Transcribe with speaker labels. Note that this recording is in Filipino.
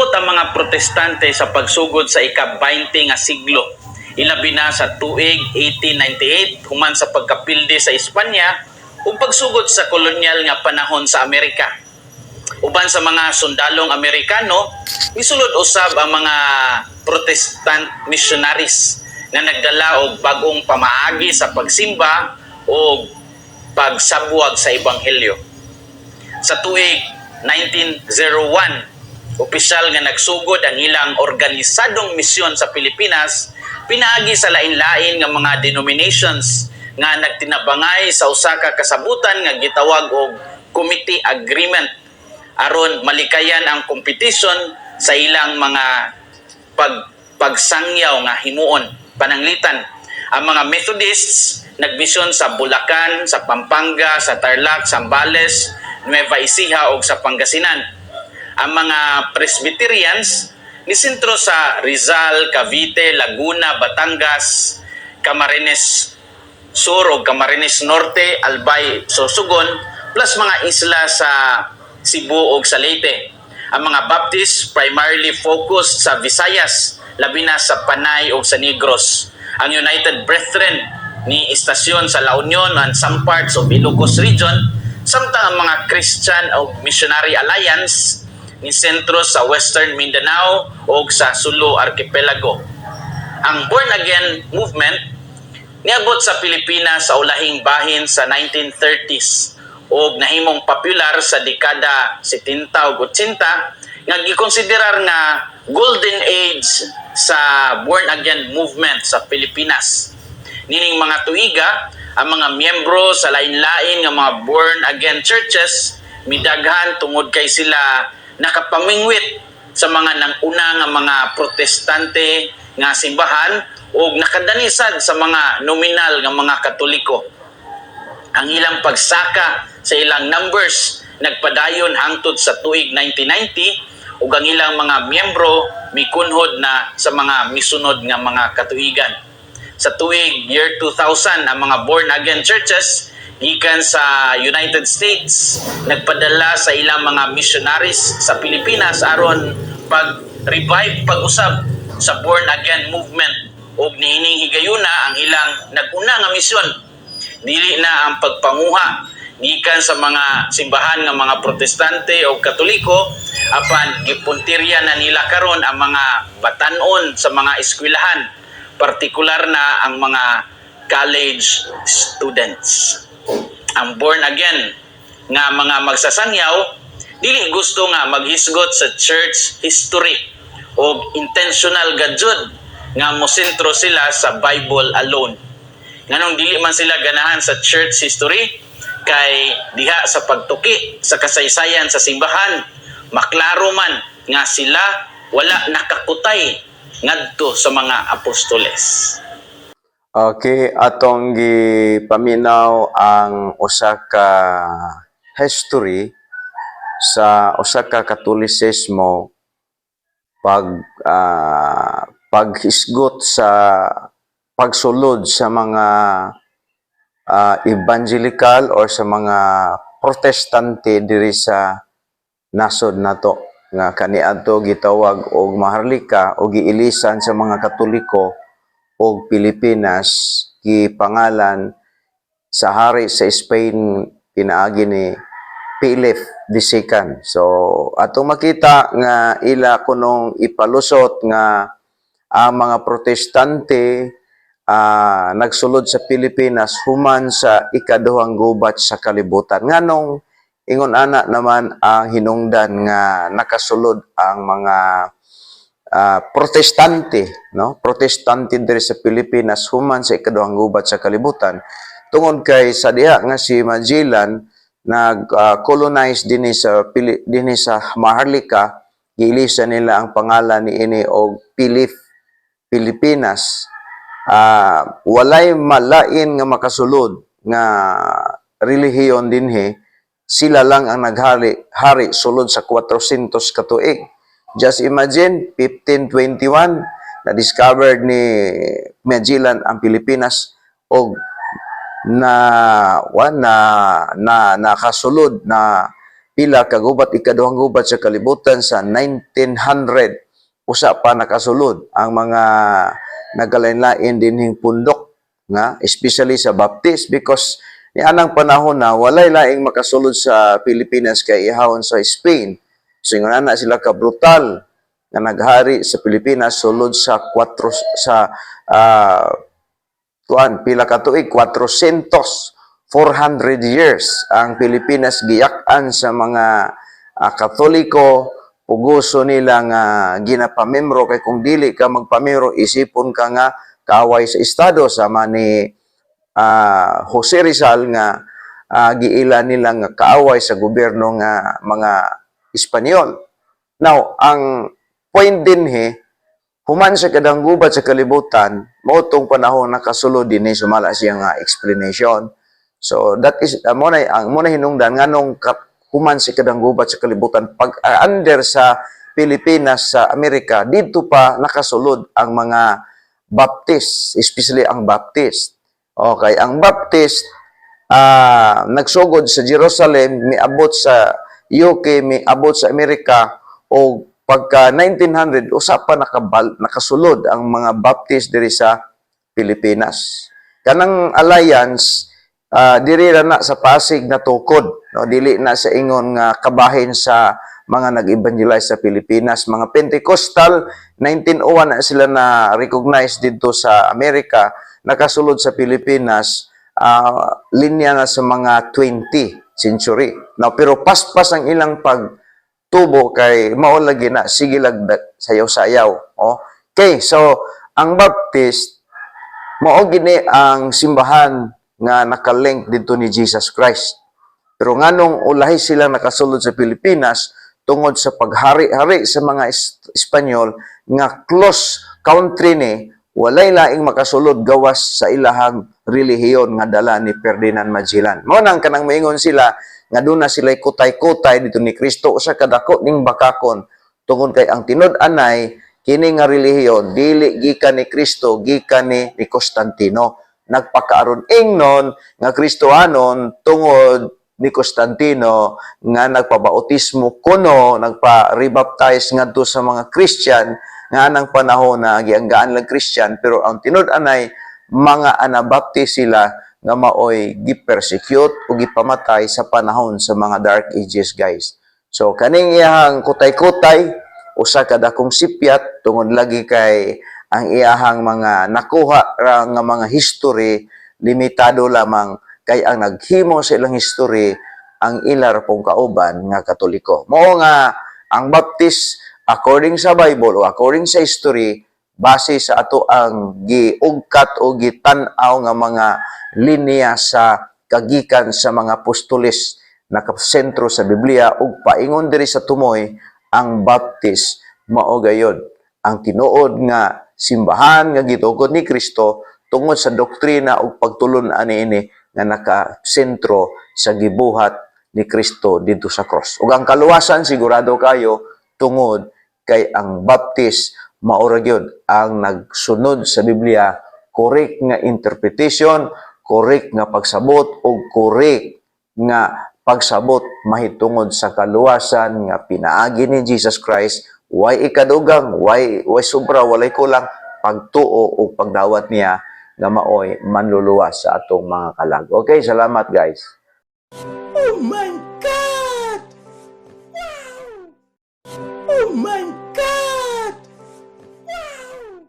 Speaker 1: Nagsabot ang mga protestante sa pagsugod sa ika-20 nga siglo. Ilabi na sa tuig 1898 human sa pagkapilde sa Espanya ug pagsugod sa kolonyal nga panahon sa Amerika. Uban sa mga sundalong Amerikano, misulod usab ang mga Protestant missionaries na nagdala og bagong pamaagi sa pagsimba o pagsabwag sa ebanghelyo. Sa tuig 1901, opisyal nga nagsugod ang ilang organisadong misyon sa Pilipinas pinaagi sa lain-lain nga mga denominations nga nagtinabangay sa usa ka kasabutan nga gitawag og committee agreement aron malikayan ang competition sa ilang mga pagsangyaw nga himuon. Pananglitan, ang mga Methodists nagmisyon sa Bulacan, sa Pampanga, sa Tarlac, Zambales, Nueva Ecija ug sa Pangasinan. Ang mga Presbyterians nisentro sa Rizal, Cavite, Laguna, Batangas, Camarines Sur o Camarines Norte, Albay, Sorsogon, plus mga isla sa Cebu o sa Leyte. Ang mga Baptist primarily focused sa Visayas, labi na sa Panay o sa Negros. Ang United Brethren ni istasyon sa La Union and some parts of Ilocos Region, samtang ang mga Christian o Missionary Alliance ni sentro sa Western Mindanao o sa Sulu Archipelago. Ang Born Again movement niabot sa Pilipinas sa ulahing bahin sa 1930s o nahimong popular sa dekada 70 ug 80 nga gikonsiderar nga golden age sa Born Again movement sa Pilipinas. Nining mga tuiga, ang mga miyembro sa lain-lain nga mga Born Again churches midaghan tungod kay sila nakapamingwit sa mga nanguna nga mga protestante nga simbahan o nakadanisad sa mga nominal nga mga Katoliko. Ang ilang pagsaka sa ilang numbers nagpadayon hangtod sa tuig 1990 ug ang ilang mga miyembro mikunhod na sa mga misunod nga mga katuigan. Sa tuig year 2000, ang mga Born Again churches gikan sa United States nagpadala sa ilang mga missionaries sa Pilipinas aron pag-revive pag-usab sa Born Again movement ug niining higayuna ang ilang naguna nga misyon. Dili na ang pagpanguha gikan sa mga simbahan nga mga protestante o katoliko apan gipuntirya na nila karon ang mga batan-on sa mga eskwelahan, partikular na ang mga college students. Ang Born Again nga mga magsasangyaw dili gusto nga maghisgot sa church history o intentional gadjud nga mosentro sila sa Bible alone. Nganong dili man sila ganahan sa church history kay diha sa pagtuki sa kasaysayan sa simbahan maklaro man nga sila wala nakakutay ngadto sa mga apostoles.
Speaker 2: Okay, atong gipaminaw ang usa ka history sa usa ka Katolisismo paghisgot sa pagsulod sa mga evangelical or sa mga protestante diri sa nasod nato nga kaniadto gitawag og maharlika o giilisan sa mga Katoliko o Pilipinas gipangalan sa hari sa Spain pinaagi ni Philip II. So atong makita nga ila kunong ipalusot nga ang mga protestante nagsulod sa Pilipinas human sa ikaduhang gubat sa kalibutan. Nganong ingon ana naman ang hinungdan nga nakasulod ang mga protestante, no? Protestante diri sa Pilipinas human sa ikaduhang gubat sa kalibutan. Tungod kay sa diha nga si Magellan nag-colonize dinhi sa Maharlika, giilisa nila ang pangalan niini og Pilipinas. Walay malain nga makasulod nga relihiyon dinhi, sila lang ang hari sulod sa 400 ka tuig. Just imagine 1521 na discovered ni Magellan ang Pilipinas og nakasulod na pila kagubat ikaduhang gubat sa kalibutan sa 1900 usa pa nakasulod ang mga nagalain-lain dinhing pundok nga especially sa Baptist because ni anang panahon na walay laing makasulod sa Pilipinas kay ihawon sa Spain. So ingon na sila ka brutal nga naghari sa Pilipinas sulod sa 4 sa pila ka tuig 400 years ang Pilipinas giyak-an sa mga Katoliko, puguso nila nga ginapamembro kay kung dili ka magpamembro isipon ka nga kaaway sa estado sama ni Jose Rizal nga giila nila nga kaaway sa gobyerno nga mga Espanyol. Now, ang point din human sa kadang gubat sa kalibutan, mautong panahon nakasulod din sumala siya nga explanation. So that is muna hinungdan nganong human si kadang gubat sa kalibutan pag under sa Pilipinas sa Amerika dito pa nakasulod ang mga Baptist, especially ang Baptist. Okay, ang Baptist nagsugod sa Jerusalem, miabot sa UK, miabot sa Amerika o pagka 1900 usa pa nakasulod ang mga Baptist diri sa Pilipinas. Kanang alliance diri na sa Pasig na tukod, no? Dili na sa ingon nga kabahin sa mga nag-evangelize sa Pilipinas. Mga Pentecostal, 1901 na sila na recognize dito sa Amerika, nakasulod sa Pilipinas, linya na sa mga 20th century. Now, pero paspas ang ilang pagtubo kay maulagi na, sige lagdag, sayaw-sayaw. Oh. Okay, so, ang Baptist, mao gini ang simbahan nga nakalink dito ni Jesus Christ. Pero nganong ulahi sila nakasulod sa Pilipinas tungod sa paghari-hari sa mga Espanyol nga close country ni walay laing makasulod gawas sa ilahang relihiyon nga dala ni Ferdinand Magellan. Mao nang kanang moingon sila nga doon na sila kutay-kutay dito ni Kristo usa ka dako ning bakakon tungod kay ang tinud-anay kini nga relihiyon dili gikan ni Kristo gikan ni Constantino. Nagpakaaron ingnon nga Kristohanon tungod ni Constantino nga nagpabautismo kuno nagpa-rebaptize ngadto sa mga Christian nga nang panahon na gianggaan lang Christian pero ang tinud-anay mga Anabaptist sila nga maoy gi-persecute o gipamatay sa panahon sa mga Dark Ages, guys. So kaning iyang kutay-kutay usa ka dakong sipyat tungod lagi kay ang iyahang mga nakuha nga mga history limitado lamang kay ang naghimo sa ilang history ang ilar pong kauban nga Katoliko. Mao nga ang Baptist according sa Bible o according sa history base sa ato ang giugkat o gitan-aw nga mga linya sa kagikan sa mga apostoles nakasentro sa Biblia ug paingon diri sa tumoy ang Baptist mao gayod ang tinuod nga simbahan nga gitukod ni Kristo tungod sa doktrina ug pagtulon ani nga nakasentro sa gibuhat ni Kristo dito sa cross. Ug ang kaluwasan sigurado kayo tungod kay ang Baptist mao ra gyud ang nagsunod sa Biblia, correct nga interpretation, correct nga pagsabot ug correct nga pagsabot mahitungod sa kaluwasan nga pinaagi ni Jesus Christ. Way ikadugang, way sobra, walay kulang pagtuo o pagdawat niya nga maoy manluluwas sa atong mga kalag. Okay, salamat guys.
Speaker 3: Oh my God! Wow! Oh my God! Wow!